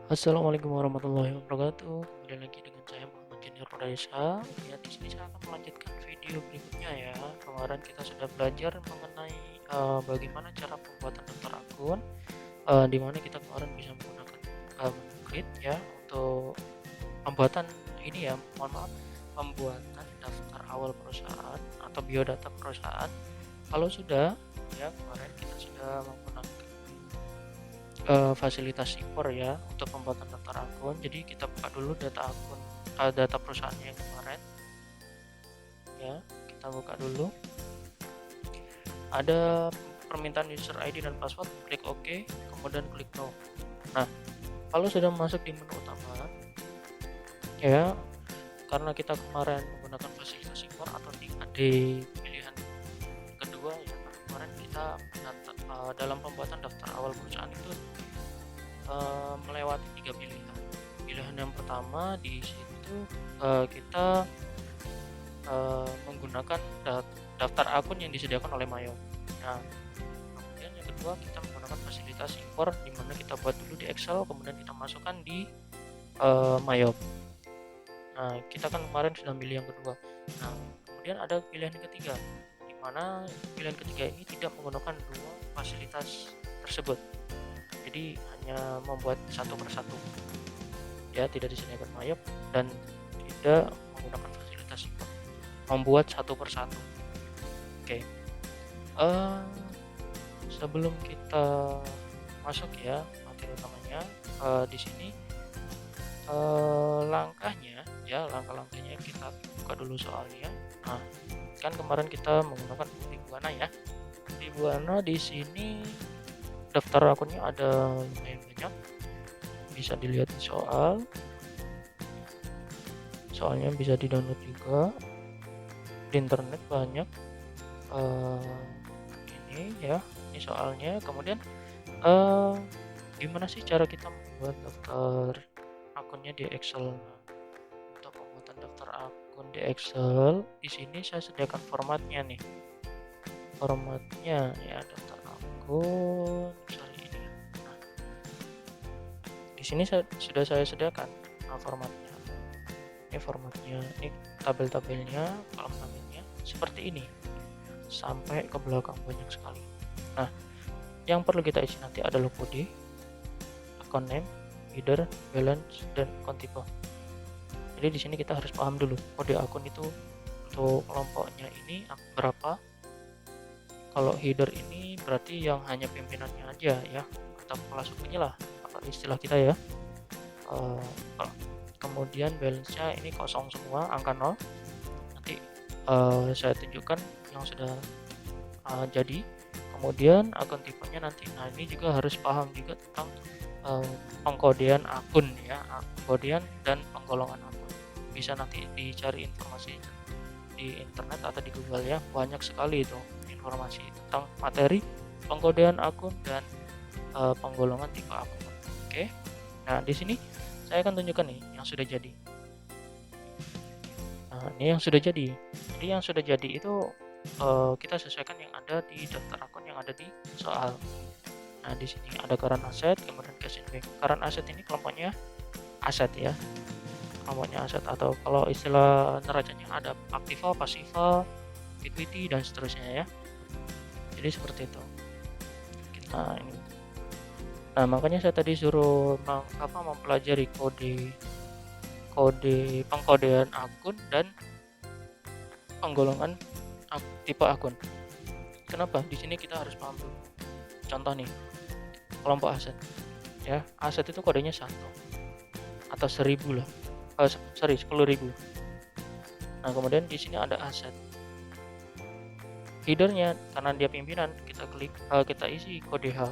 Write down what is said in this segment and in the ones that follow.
Assalamualaikum warahmatullahi wabarakatuh. Kembali lagi dengan saya Muhammad Junior Raisa. Ya, di sini saya akan melanjutkan video berikutnya ya. Kemarin kita sudah belajar mengenai bagaimana cara pembuatan daftar akun, di mana kita kemarin bisa menggunakan menu Grid ya untuk pembuatan ini ya. Mohon maaf, pembuatan daftar awal perusahaan atau biodata perusahaan. Kalau sudah ya kemarin kita sudah menggunakan fasilitas impor ya untuk pembuatan daftar akun. Jadi kita buka dulu data akun, data perusahaannya yang kemarin ya. Kita buka dulu. Ada permintaan user ID dan password, klik OK, kemudian klik No. Nah, kalau sudah masuk di menu utama ya, karena kita kemarin menggunakan fasilitas impor atau di pilihan kedua ya, karena kemarin kita dalam pembuatan daftar awal perusahaan itu melewati 3 pilihan. Pilihan yang pertama di situ kita menggunakan daftar akun yang disediakan oleh Mayo. Nah, kemudian yang kedua kita menggunakan fasilitas impor di mana kita buat dulu di Excel, kemudian kita masukkan di Mayo. Nah, kita kan kemarin sudah pilih yang kedua. Nah, kemudian ada pilihan yang ketiga, di mana pilihan ketiga ini tidak menggunakan dua fasilitas tersebut. Jadi hanya membuat satu persatu ya, tidak disediakan Mayop dan tidak menggunakan fasilitas import, membuat satu persatu. Oke, sebelum kita masuk ya materi utamanya, di sini langkah-langkahnya kita buka dulu soalnya. Nah, kan kemarin kita menggunakan bukti Buana ya. Di Buana di sini daftar akunnya ada lumayan banyak, bisa dilihat di soalnya bisa di download juga di internet banyak. Ini ya, ini soalnya. Kemudian gimana sih cara kita membuat daftar akunnya di Excel? Nah, untuk pembuatan daftar akun di Excel, di sini saya sediakan formatnya nih. Formatnya ya, daftar akun misalnya ini. Nah, di sini sudah saya sediakan formatnya. Ini formatnya, ini tabel-tabelnya, kolom tabelnya seperti ini sampai ke belakang banyak sekali. Nah, yang perlu kita isi nanti adalah kode, account name, header, balance, dan account type. Jadi di sini kita harus paham dulu kode akun itu untuk kelompoknya ini berapa. Kalau header ini berarti yang hanya pimpinannya aja ya, atau kepala sukunya lah, atau istilah kita ya. Kemudian balance-nya ini kosong semua, angka 0. Nanti saya tunjukkan yang sudah jadi. Kemudian akun tipenya nanti, nah ini juga harus paham juga tentang pengkodean akun ya, pengkodean dan penggolongan akun. Bisa nanti dicari informasi di internet atau di Google ya, banyak sekali itu informasi tentang materi pengkodean akun dan penggolongan tipe akun. Oke, nah di sini saya akan tunjukkan nih yang sudah jadi. Nah, ini yang sudah jadi. Jadi yang sudah jadi itu kita sesuaikan yang ada di daftar akun yang ada di soal. Nah, di sini ada current asset, kemudian cash in bank. Current asset ini kelompoknya aset ya. Kelompoknya aset, atau kalau istilah neracanya ada aktiva, pasiva, equity dan seterusnya ya. Jadi seperti itu. Nah, ini. Nah, makanya saya tadi suruh mempelajari kode pengkodean akun dan penggolongan tipe akun. Kenapa? Di sini kita harus paham dulu. Contoh nih, kelompok aset. Ya, aset itu kodenya 1 atau 1000 lah. 10.000. Nah, kemudian di sini ada aset. Headernya karena dia pimpinan, kita isi kode H.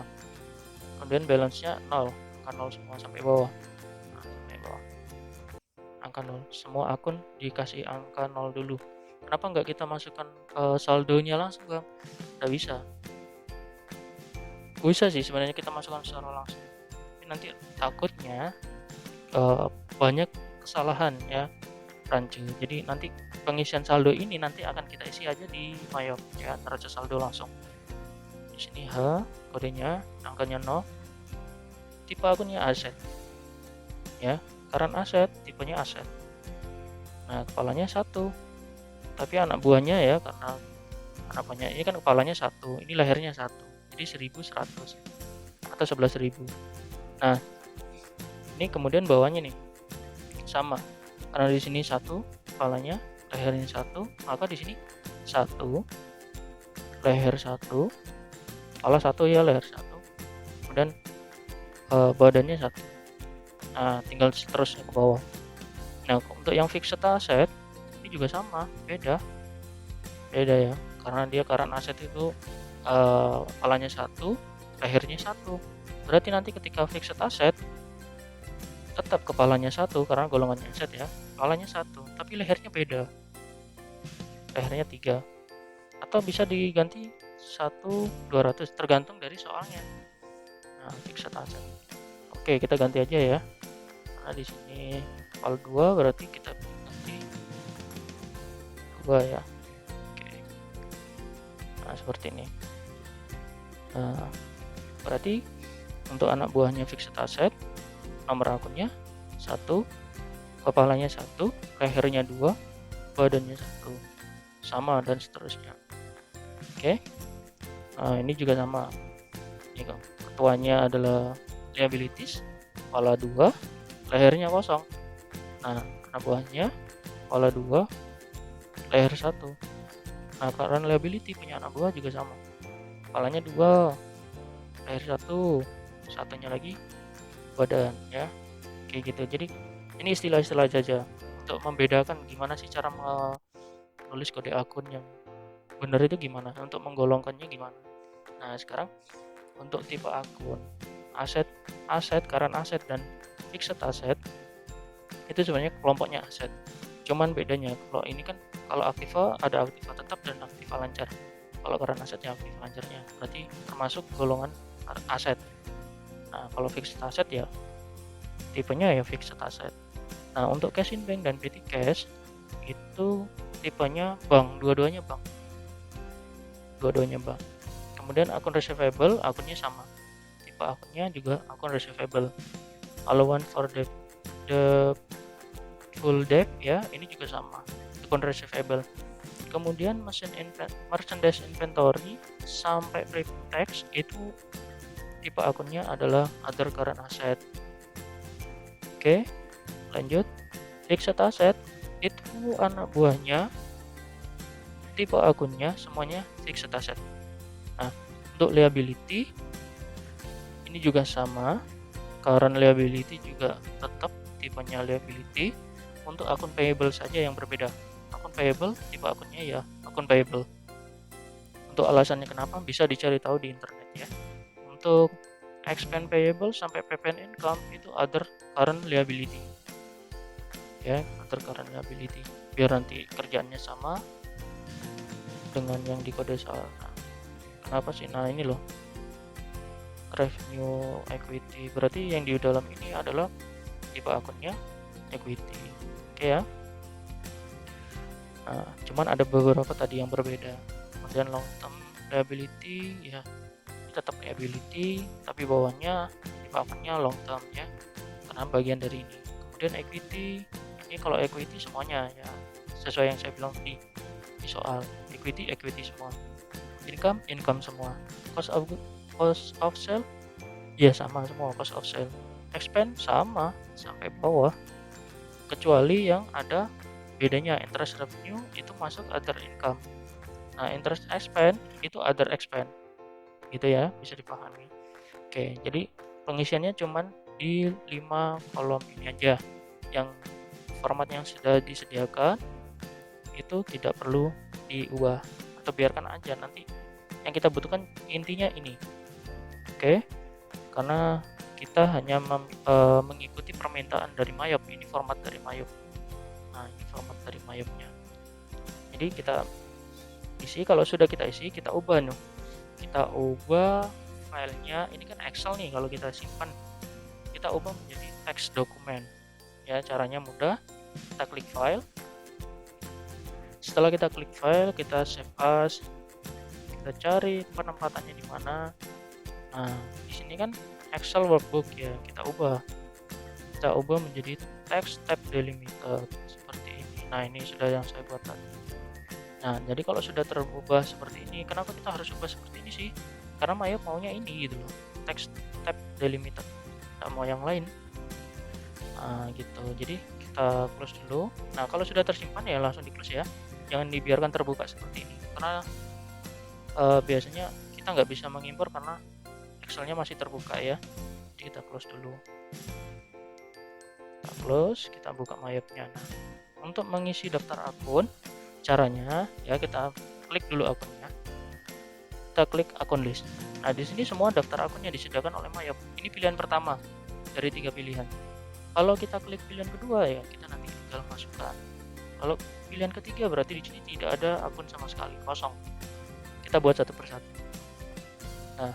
Kemudian balance-nya 0, angka 0 semua sampai bawah. Nah, sampai bawah. Angka 0. Semua akun dikasih angka 0 dulu. Kenapa nggak kita masukkan saldonya langsung, Bang? Nggak bisa. Bisa sih sebenarnya kita masukkan secara langsung. Tapi nanti takutnya banyak kesalahan ya, rancu. Jadi nanti pengisian saldo ini nanti akan kita isi aja di Mayop ya, neraca saldo langsung. Di sini H, kodenya, angkanya 0, tipe akunnya aset. ya, current asset, tipenya aset. Nah, kepalanya 1, tapi anak buahnya ya, karena anak buahnya ini kan kepalanya 1, ini lehernya 1, jadi 1.100 atau 11.000. Nah, ini kemudian bawahnya nih sama, karena di sini 1 kepalanya, lehernya 1, maka di sini 1, leher 1, kepala 1 ya, leher 1, kemudian badannya 1. Nah, tinggal seterusnya ke bawah. Nah, untuk yang fixed asset ini juga sama, beda ya, karena dia current asset itu kepalanya 1, lehernya 1. Berarti nanti ketika fixed asset tetap kepalanya 1 karena golongannya aset ya, kepalanya 1, tapi lehernya beda, lehernya 3, atau bisa diganti 1.200 tergantung dari soalnya. Nah, fixed asset. Oke, kita ganti aja ya. Karena di sini kepala 2 berarti kita ganti 2 ya. Oke. Nah, seperti ini. Nah, berarti untuk anak buahnya fixed asset, nomor akunnya 1, kepalanya 1, lehernya 2, badannya 1, sama dan seterusnya. Oke. Nah, ini juga sama. Ini ketuanya adalah liabilities, kepala 2, lehernya kosong. Nah, anak buahnya kepala 2, leher 1. Nah, current liability punya anak buah juga sama, kepalanya 2, leher 1, satunya lagi badan ya, kayak gitu. Jadi ini istilah-istilah saja untuk membedakan gimana sih cara menulis kode akun yang benar itu gimana, untuk menggolongkannya gimana. Nah, sekarang untuk tipe akun aset, current asset dan fixed asset itu sebenarnya kelompoknya aset. Cuman bedanya kalau ini kan, kalau aktiva ada aktiva tetap dan aktiva lancar. Kalau current asset ya aktiva lancarnya, berarti termasuk golongan aset. Nah, kalau fixed asset ya tipenya ya fixed asset. Nah, untuk cash in bank dan petty cash itu tipenya bank, dua-duanya bank. Kemudian akun receivable, akunnya sama, tipe akunnya juga akun receivable. Kalau one for the full debt ya, ini juga sama, akun receivable. Kemudian merchandise inventory sampai pre-tax itu tipe akunnya adalah other current asset. Oke, lanjut. Fixed asset itu anak buahnya, tipe akunnya semuanya fixed asset. Nah, untuk liability ini juga sama, current liability juga tetap tipenya liability. Untuk akun payable saja yang berbeda. Akun payable tipe akunnya ya akun payable. Untuk alasannya kenapa bisa dicari tahu di internet ya. Untuk expense payable sampai PPN income itu other current liability ya, other current liability, biar nanti kerjaannya sama dengan yang di kode salah. Nah, kenapa sih? Nah, ini loh, revenue equity, berarti yang di dalam ini adalah tipe akunnya equity. Oke ya. Nah, cuman ada beberapa tadi yang berbeda. Kemudian long term liability ya tetap liability, tapi bawahnya tipe akunnya long term ya, karena bagian dari ini. Kemudian equity, ini kalau equity semuanya ya sesuai yang saya bilang tadi di soal, equity semua. Income semua. Cost of sale ya sama semua, cost of sale. Expense sama sampai bawah, kecuali yang ada bedanya, interest revenue itu masuk other income. Nah, interest expense itu other expense, gitu ya, bisa dipahami. Oke, jadi pengisiannya cuman di 5 kolom ini aja, yang format yang sudah disediakan itu tidak perlu diubah atau biarkan aja, nanti yang kita butuhkan intinya ini. Oke, karena kita hanya mengikuti permintaan dari Mayop, ini format dari Mayop. Nah, ini format dari Mayopnya. Jadi kita isi, kalau sudah kita isi kita ubah nih, kita ubah filenya, ini kan Excel nih, kalau kita simpan kita ubah menjadi teks dokumen ya. Caranya mudah, kita klik file, setelah kita klik file kita save as, kita cari penempatannya di mana. Nah, di sini kan Excel workbook ya, kita ubah kita ubah menjadi text tab delimited seperti ini. Nah, ini sudah yang saya buat tadi. Nah, jadi kalau sudah terubah seperti ini, kenapa kita harus ubah seperti ini sih? Karena Maya maunya ini gitu loh, text tab delimited, nggak mau yang lain. Nah, gitu. Jadi kita close dulu. Nah, kalau sudah tersimpan ya langsung di close ya, jangan dibiarkan terbuka seperti ini, karena biasanya kita nggak bisa mengimpor karena Excelnya masih terbuka ya. Jadi kita close dulu. Kita close, kita buka Mayapnya. Nah, untuk mengisi daftar akun, caranya ya kita klik dulu akunnya. Kita klik akun list. Nah, di sini semua daftar akunnya disediakan oleh Mayap. Ini pilihan pertama dari 3 pilihan. Kalau kita klik pilihan kedua ya kita nanti tinggal masukkan. Kalau pilihan ketiga berarti di sini tidak ada akun sama sekali, kosong. Kita buat satu persatu. Nah,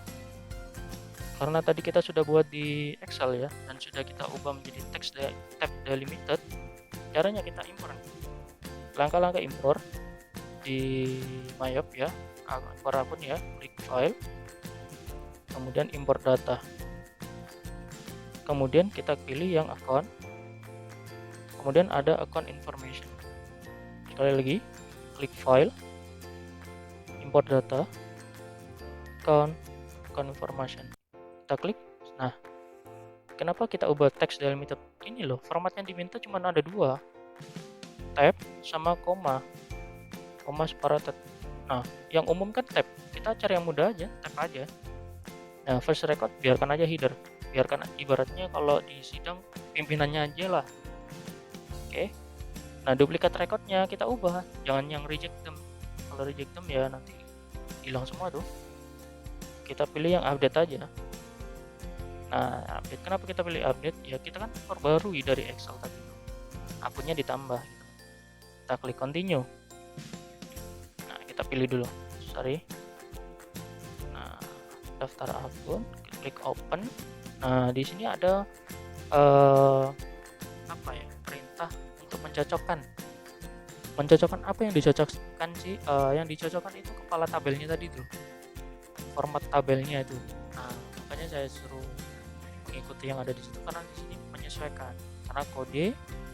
karena tadi kita sudah buat di Excel ya, dan sudah kita ubah menjadi text tab delimited, caranya kita impor. Langkah-langkah impor di Mayap ya, impor akun ya, klik file, kemudian import data, kemudian kita pilih yang akun, kemudian ada account information. Sekali lagi, klik file, import data, account information. Kita klik. Nah, kenapa kita ubah text delimited? Ini loh, format yang diminta cuma ada 2, tab sama koma separated. Nah, yang umum kan tab, kita cari yang mudah aja, tab aja. Nah, first record biarkan aja header, biarkan ibaratnya kalau di sidang pimpinannya aja lah. Oke. Nah, duplikat recordnya kita ubah, jangan yang reject them. Kalau reject them ya nanti hilang semua tuh. Kita pilih yang update aja. Nah, update, kenapa kita pilih update? Ya kita kan perbarui dari Excel tadi, akunnya ditambah gitu. Kita klik continue. Nah, kita pilih dulu, sorry. Nah, daftar akun, klik open. Nah, di sini ada apa ya, perintah untuk mencocokkan apa yang dicocokkan sih. Yang dicocokkan itu kepala tabelnya tadi tuh, format tabelnya itu. Nah, makanya saya suruh mengikuti yang ada di situ karena di sini menyesuaikan, karena kode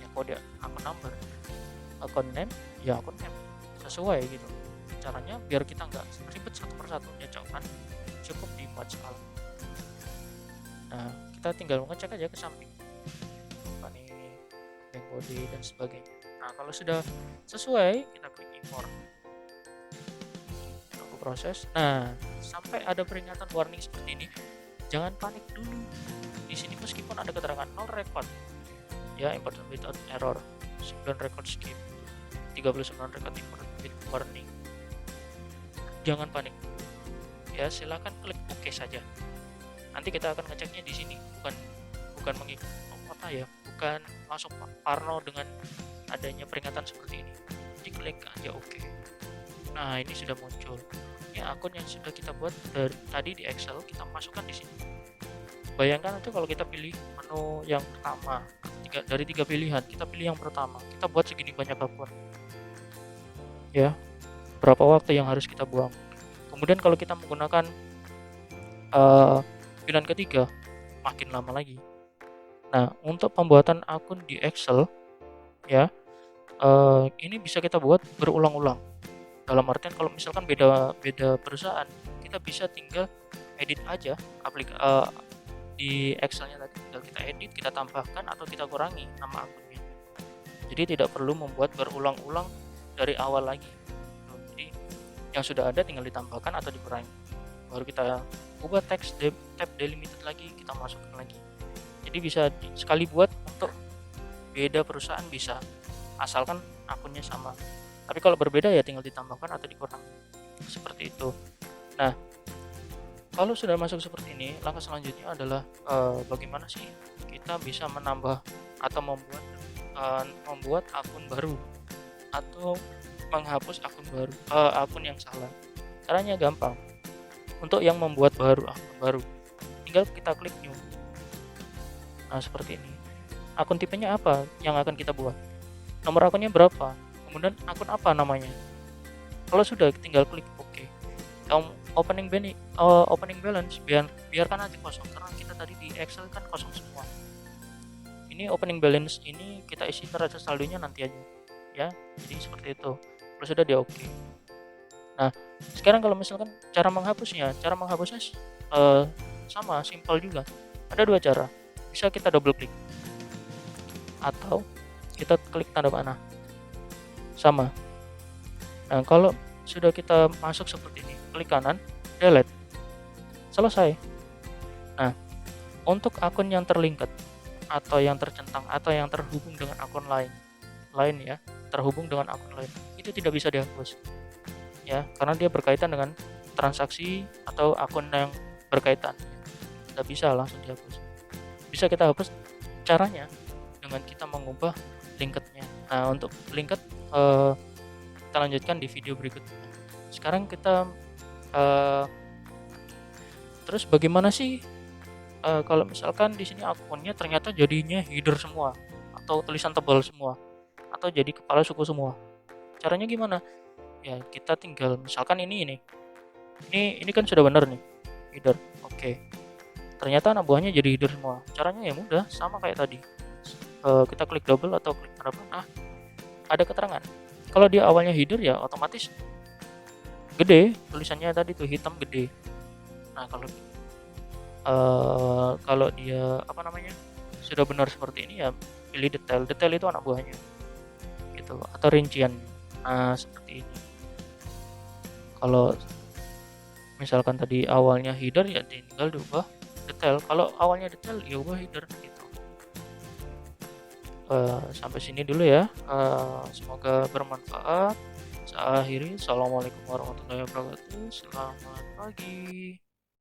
ya kode akun number, akun name ya akun name, sesuai gitu. Caranya biar kita nggak ribet satu persatu menyocokkan, cukup di match all. Nah, kita tinggal ngecek aja ke samping ini bank kode dan sebagainya. Nah, kalau sudah sesuai kita klik import, tunggu proses. Nah, sampai ada peringatan warning seperti ini, jangan panik dulu. Di sini meskipun ada keterangan 0 record ya, import without error, 9 record skip, 39 record import with warning, jangan panik ya, silakan klik OK saja. Nanti kita akan ngeceknya di sini, bukan mengikut apa ya, bukan langsung parno dengan adanya peringatan seperti ini. Jadi klik aja OK. Nah, ini sudah muncul ya akun yang sudah kita buat dari tadi di Excel, kita masukkan di sini. Bayangkan aja kalau kita pilih menu yang pertama dari 3 pilihan, kita pilih yang pertama, kita buat segini banyak akun ya, berapa waktu yang harus kita buang. Kemudian kalau kita menggunakan pilihan ketiga, makin lama lagi. Nah, untuk pembuatan akun di Excel ya, ini bisa kita buat berulang-ulang. Dalam artian kalau misalkan beda perusahaan, kita bisa tinggal edit aja di Excelnya tadi, tinggal kita edit, kita tambahkan atau kita kurangi nama akunnya. Jadi tidak perlu membuat berulang-ulang dari awal lagi. Jadi yang sudah ada tinggal ditambahkan atau dikurangi. Baru kita ubah text tab delimited lagi, kita masukkan lagi. Jadi bisa sekali buat untuk beda perusahaan bisa, asalkan akunnya sama. Tapi kalau berbeda ya tinggal ditambahkan atau dikurangi. Seperti itu. Nah, kalau sudah masuk seperti ini, langkah selanjutnya adalah bagaimana sih kita bisa menambah atau membuat akun baru atau menghapus akun yang salah. Caranya gampang. Untuk yang membuat akun baru, tinggal kita klik new. Nah, seperti ini. Akun tipenya apa yang akan kita buat? Nomor akunnya berapa? Kemudian akun apa namanya? Kalau sudah, tinggal klik OK. Yang opening balance biarkan aja kosong, karena kita tadi di Excel kan kosong semua. ini opening balance ini kita isi neraca saldonya nanti aja ya, jadi seperti itu. Kalau sudah dia oke. Nah, sekarang kalau misalkan cara menghapusnya sama simpel juga. Ada dua cara, bisa kita double klik atau kita klik tanda panah, sama. Nah, kalau sudah kita masuk seperti ini, klik kanan, delete, selesai. Nah, untuk akun yang terlingkar atau yang tercentang atau yang terhubung dengan akun lain ya, terhubung dengan akun lain, itu tidak bisa dihapus ya, karena dia berkaitan dengan transaksi atau akun yang berkaitan. Tidak bisa langsung dihapus. Bisa kita hapus caranya dengan kita mengubah linketnya. Nah, untuk linket kita lanjutkan di video berikutnya. Sekarang kita terus bagaimana sih kalau misalkan di sini akunnya ternyata jadinya header semua atau tulisan tebal semua atau jadi kepala suku semua. Caranya gimana? Ya, kita tinggal misalkan ini kan sudah benar nih, header. Oke. Ternyata anak buahnya jadi header semua. Caranya ya mudah, sama kayak tadi. Kita klik double atau klik tanda panah, ada keterangan. Kalau dia awalnya header ya otomatis gede, tulisannya tadi tuh hitam gede. Nah, kalau dia sudah benar seperti ini ya pilih detail itu anak buahnya gitu, atau rincian. Nah, seperti ini. Kalau misalkan tadi awalnya header ya tinggal diubah detail. Kalau awalnya detail ya ubah header gitu. Sampai sini dulu ya. Semoga bermanfaat. Saya akhiri. Assalamualaikum warahmatullahi wabarakatuh. Selamat pagi.